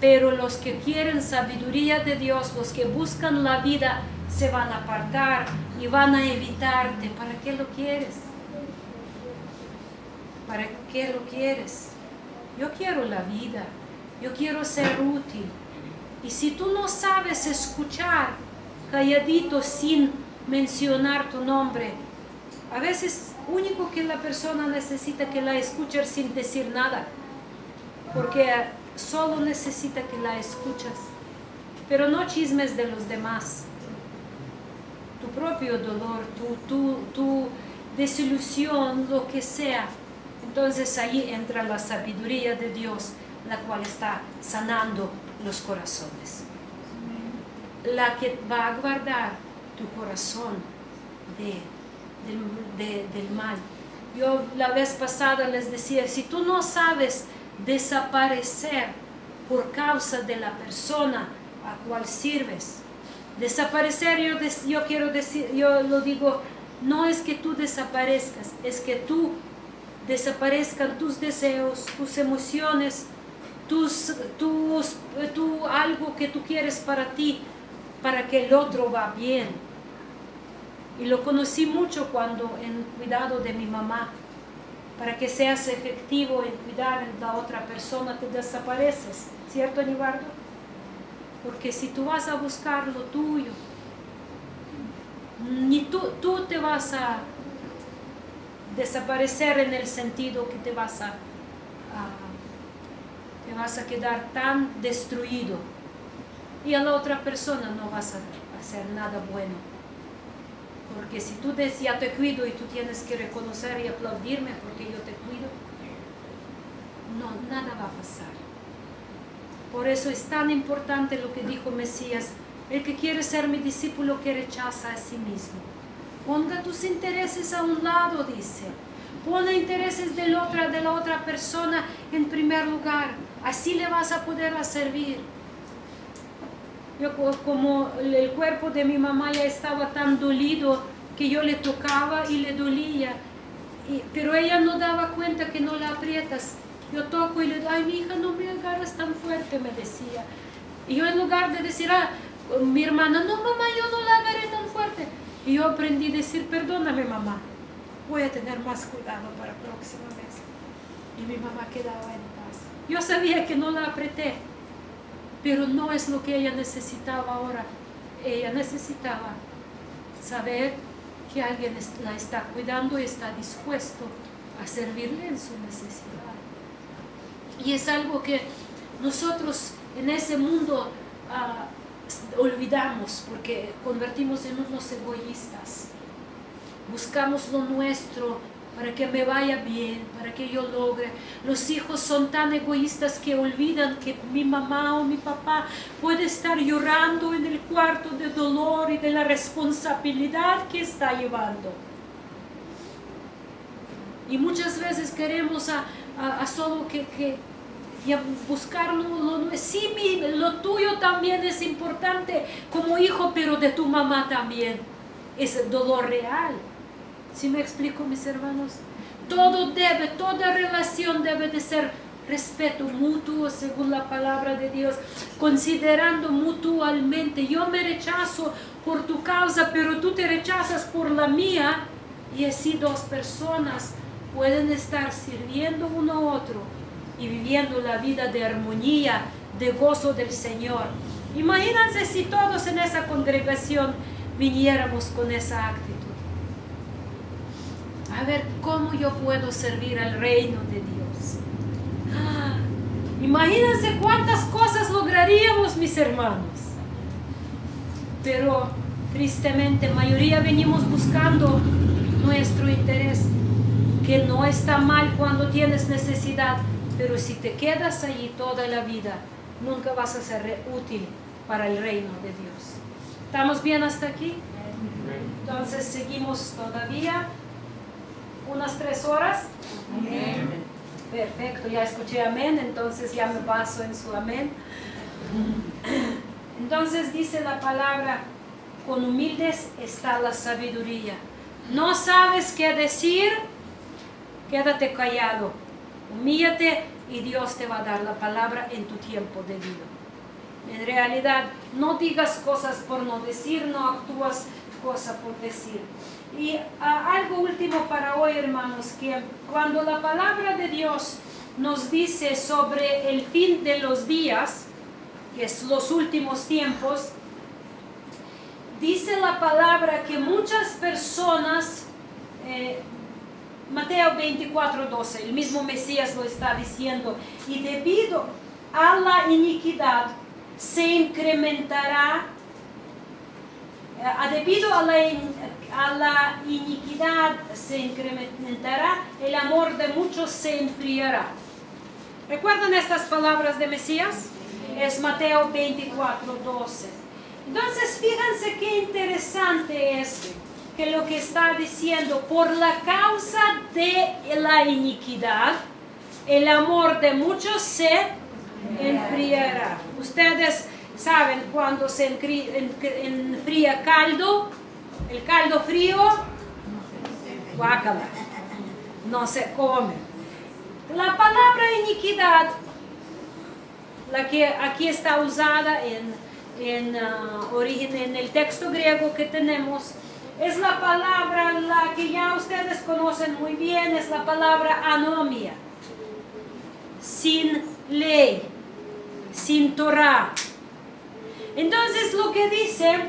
Pero los que quieren sabiduría de Dios, los que buscan la vida, se van a apartar y van a evitarte. ¿Para qué lo quieres? ¿Para qué lo quieres? Yo quiero la vida, yo quiero ser útil. Y si tú no sabes escuchar calladito sin mencionar tu nombre, a veces único que la persona necesita que la escuches sin decir nada, porque solo necesita que la escuchas, pero no chismes de los demás, tu propio dolor, tu desilusión, lo que sea. Entonces ahí entra la sabiduría de Dios, la cual está sanando los corazones, la que va a guardar tu corazón del mal. Yo la vez pasada les decía, si tú no sabes desaparecer por causa de la persona a cual sirves, desaparecer, yo quiero decir, yo lo digo, no es que tú desaparezcas, es que tú desaparezcan tus deseos, tus emociones, algo que tú quieres para ti, para que el otro va bien. Y lo conocí mucho cuando en cuidado de mi mamá. Para que seas efectivo en cuidar a la otra persona, te desapareces, ¿cierto, Anibardo? Porque si tú vas a buscar lo tuyo, ni tú te vas a desaparecer en el sentido que te vas a quedar tan destruido, y a la otra persona no vas a hacer nada bueno. Porque si tú dices, ya te cuido, y tú tienes que reconocer y aplaudirme porque yo te cuido, no, nada va a pasar. Por eso es tan importante lo que dijo Mesías: el que quiere ser mi discípulo, que rechaza a sí mismo. Ponga tus intereses a un lado, dice. Pon los intereses de la otra persona en primer lugar. Así le vas a poder servir. Yo, como el cuerpo de mi mamá ya estaba tan dolido, que yo le tocaba y le dolía, pero ella no daba cuenta que no la aprietas. Yo toco y le digo, ay, mi hija, no me agarras tan fuerte, me decía. Y yo, en lugar de decir, mi hermana, no, mamá, yo no la agarré tan fuerte. Y yo aprendí a decir, perdóname, mamá, voy a tener más cuidado para la próxima vez. Y mi mamá quedaba en paz. Yo sabía que no la apreté, pero no es lo que ella necesitaba ahora. Ella necesitaba saber que alguien la está cuidando y está dispuesto a servirle en su necesidad. Y es algo que nosotros en ese mundo olvidamos, porque convertimos en unos egoístas. Buscamos lo nuestro para que me vaya bien, para que yo logre. Los hijos son tan egoístas que olvidan que mi mamá o mi papá puede estar llorando en el cuarto de dolor y de la responsabilidad que está llevando. Y muchas veces queremos solo que buscar sí, lo tuyo también es importante como hijo, pero de tu mamá también es el dolor real. ¿Sí me explico, mis hermanos? Toda relación debe de ser respeto mutuo según la palabra de Dios, considerando mutuamente. Yo me rechazo por tu causa, pero tú te rechazas por la mía, y así dos personas pueden estar sirviendo uno a otro y viviendo la vida de armonía, de gozo del Señor. Imagínense si todos en esa congregación viniéramos con esa actitud. A ver, ¿cómo yo puedo servir al reino de Dios? Imagínense cuántas cosas lograríamos, mis hermanos. Pero tristemente, mayoría venimos buscando nuestro interés, que no está mal cuando tienes necesidad, pero si te quedas allí toda la vida, nunca vas a ser útil para el reino de Dios. ¿Estamos bien hasta aquí? Entonces seguimos todavía unas 3 horas. Amén. Perfecto, ya escuché amén, entonces ya me baso en su amén. Entonces dice la palabra, con humildes está la sabiduría. ¿No sabes qué decir? quédate callado, humíllate y Dios te va a dar la palabra en tu tiempo debido. En realidad, no digas cosas por no decir, no actúas cosas por decir. Y algo último para hoy, hermanos, que cuando la palabra de Dios nos dice sobre el fin de los días, que es los últimos tiempos, dice la palabra que muchas personas, Mateo 24:12, el mismo Mesías lo está diciendo, y debido a la iniquidad se incrementará, debido a la iniquidad se incrementará, el amor de muchos se enfriará. ¿Recuerdan estas palabras de Mesías? Es Mateo 24:12. Entonces, fíjense qué interesante es que lo que está diciendo, por la causa de la iniquidad, el amor de muchos se enfriará. Ustedes saben cuando se enfría caldo, el caldo frío, guácala, no se come. La palabra iniquidad, la que aquí está usada en el texto griego que tenemos, es la palabra la que ya ustedes conocen muy bien, es la palabra anomia, sin ley, sin Torah. Entonces lo que dice,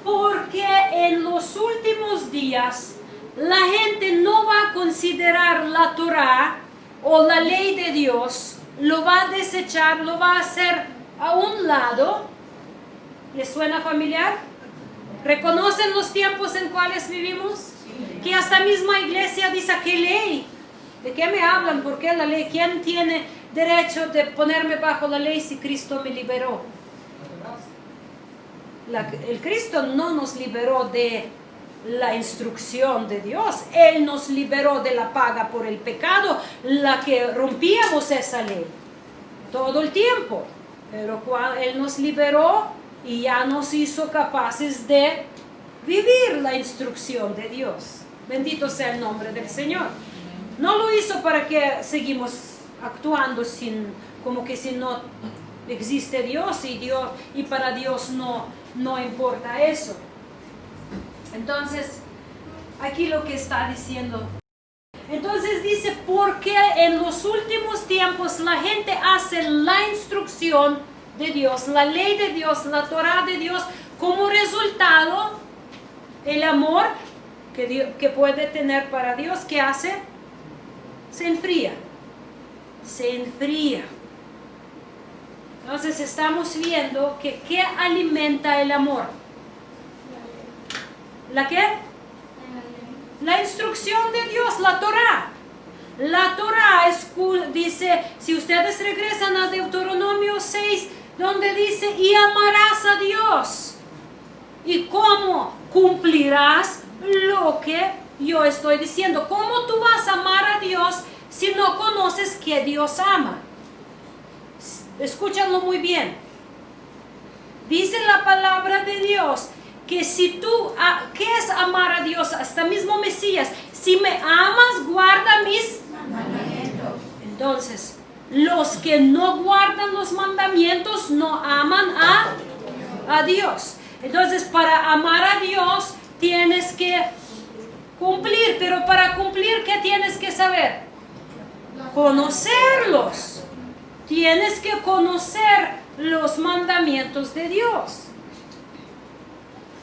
porque en los últimos días la gente no va a considerar la Torah o la ley de Dios, lo va a desechar, lo va a hacer a un lado. ¿Les suena familiar? ¿Reconocen los tiempos en cuales vivimos? Que hasta misma iglesia dice, ¿qué ley? ¿De qué me hablan? ¿Por qué la ley? ¿Quién tiene derecho de ponerme bajo la ley si Cristo me liberó? El Cristo no nos liberó de la instrucción de Dios. Él nos liberó de la paga por el pecado, la que rompíamos esa ley todo el tiempo. Pero cuando Él nos liberó y ya nos hizo capaces de vivir la instrucción de Dios. Bendito sea el nombre del Señor. No lo hizo para que seguimos actuando como que si no existe Dios y para Dios no importa eso. Entonces, aquí lo que está diciendo. Entonces dice, porque en los últimos tiempos la gente hace la instrucción de Dios, la ley de Dios, la Torah de Dios, como resultado, el amor que puede tener para Dios, ¿qué hace? Se enfría. Se enfría. Entonces estamos viendo que ¿qué alimenta el amor? ¿La qué? La instrucción de Dios, la Torah. La Torah dice, si ustedes regresan a Deuteronomio 6, donde dice, y amarás a Dios. ¿Y cómo cumplirás lo que yo estoy diciendo? ¿Cómo tú vas a amar a Dios si no conoces que Dios ama? Escúchalo muy bien. Dice la palabra de Dios que si tú, ¿qué es amar a Dios? Hasta mismo Mesías, si me amas, guarda mis mandamientos. Entonces, los que no guardan los mandamientos no aman a Dios. Entonces, para amar a Dios tienes que cumplir, pero para cumplir, ¿qué tienes que saber? Conocerlos. Tienes que conocer los mandamientos de Dios.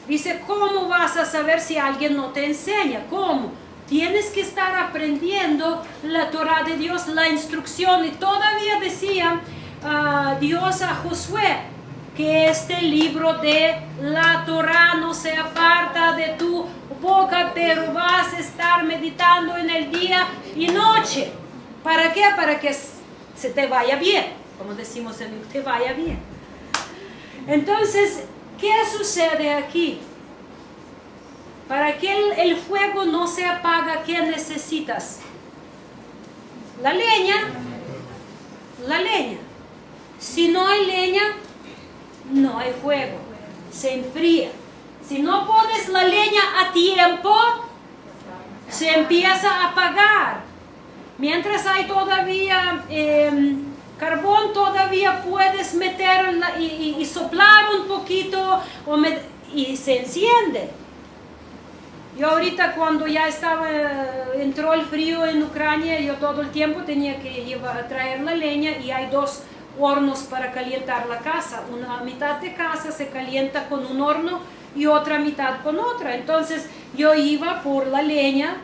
Dice, ¿cómo vas a saber si alguien no te enseña? ¿Cómo? Tienes que estar aprendiendo la Torah de Dios, la instrucción. Y todavía decía Dios a Josué que este libro de la Torah no se aparta de tu boca, pero vas a estar meditando en el día y noche. ¿Para qué? Para que se te vaya bien, como decimos te vaya bien. Entonces, ¿qué sucede aquí? Para que el fuego no se apaga, ¿qué necesitas? La leña. La leña. Si no hay leña, no hay fuego. Se enfría. Si no pones la leña a tiempo, se empieza a apagar. Mientras hay todavía carbón, todavía puedes meter y soplar un poquito y se enciende. Yo ahorita cuando ya entró el frío en Ucrania, yo todo el tiempo tenía que traer la leña y hay 2 hornos para calentar la casa. Una mitad de casa se calienta con un horno y otra mitad con otra. Entonces yo iba por la leña,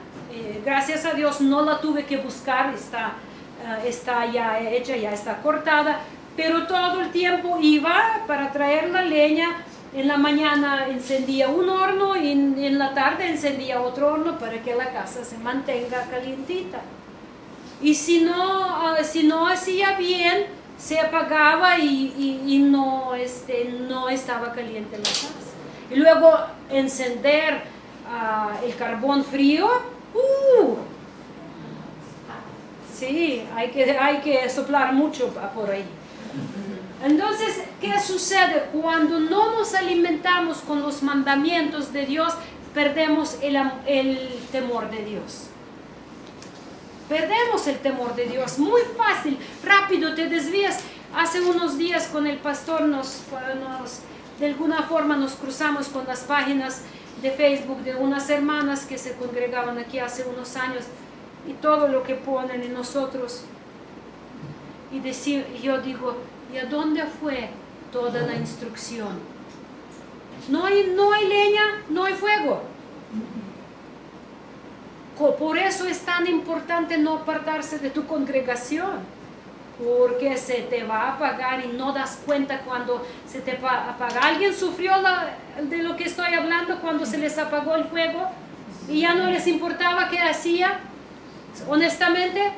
gracias a Dios no la tuve que buscar, está ya hecha, ya está cortada, pero todo el tiempo iba para traer la leña. En la mañana encendía un horno y en la tarde encendía otro horno para que la casa se mantenga calientita. Y si no hacía bien, se apagaba y no estaba caliente la casa. Y luego encender el carbón frío, sí, hay que soplar mucho por ahí. Entonces, ¿qué sucede? Cuando no nos alimentamos con los mandamientos de Dios, perdemos el temor de Dios. Perdemos el temor de Dios, muy fácil, rápido te desvías. Hace unos días con el pastor de alguna forma nos cruzamos con las páginas de Facebook de unas hermanas que se congregaban aquí hace unos años y todo lo que ponen en nosotros. Y yo digo, ¿y a dónde fue toda la instrucción? No hay leña, no hay fuego. Por eso es tan importante no apartarse de tu congregación, porque se te va a apagar y no das cuenta cuando se te apaga. ¿Alguien sufrió de lo que estoy hablando cuando se les apagó el fuego y ya no les importaba qué hacía? Honestamente,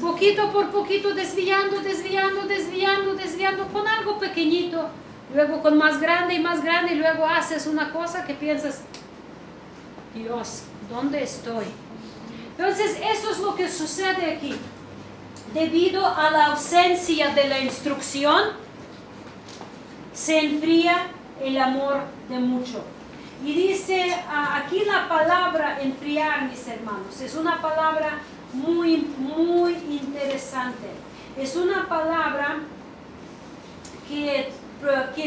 poquito por poquito desviando con algo pequeñito, luego con más grande, y luego haces una cosa que piensas, Dios, ¿dónde estoy? Entonces, eso es lo que sucede aquí. Debido a la ausencia de la instrucción, se enfría el amor de muchos. Y dice aquí la palabra enfriar, mis hermanos, es una palabra muy, muy interesante. Es una palabra que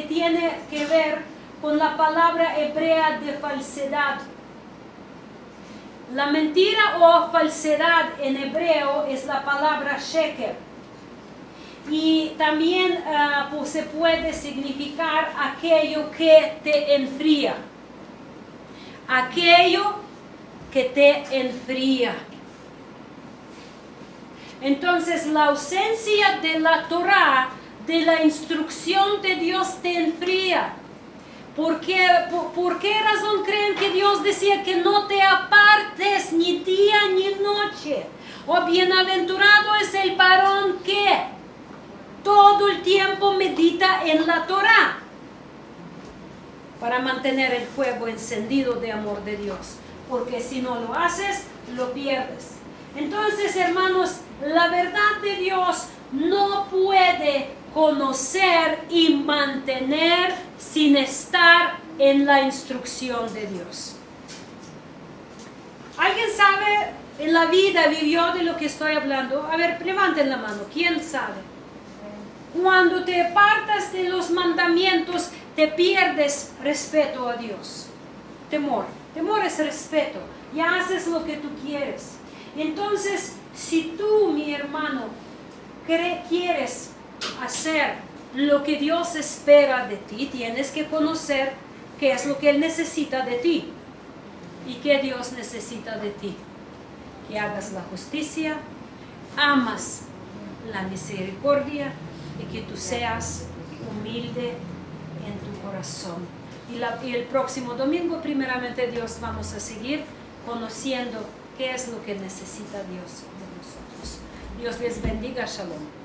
tiene que ver con la palabra hebrea de falsedad. La mentira o falsedad en hebreo es la palabra sheker. Y también se puede significar aquello que te enfría. Aquello que te enfría. Entonces, la ausencia de la Torah, de la instrucción de Dios, te enfría. ¿Por qué razón creen que Dios decía que no te apartes ni día ni noche? Oh, bienaventurado es el varón que todo el tiempo medita en la Torah, para mantener el fuego encendido de amor de Dios. Porque si no lo haces, lo pierdes. Entonces, hermanos, la verdad de Dios no puede conocer y mantener sin estar en la instrucción de Dios. ¿Alguien sabe en la vida vivió de lo que estoy hablando? A ver, levanten la mano. ¿Quién sabe? Cuando te apartas de los mandamientos, te pierdes respeto a Dios. Temor. Temor es respeto. Ya haces lo que tú quieres. Entonces, si tú, mi hermano, quieres hacer lo que Dios espera de ti, tienes que conocer qué es lo que Él necesita de ti. ¿Y qué Dios necesita de ti? Que hagas la justicia, amas la misericordia y que tú seas humilde en tu corazón. Y el próximo domingo, primeramente Dios, vamos a seguir conociendo qué es lo que necesita Dios de nosotros. Dios les bendiga. Shalom.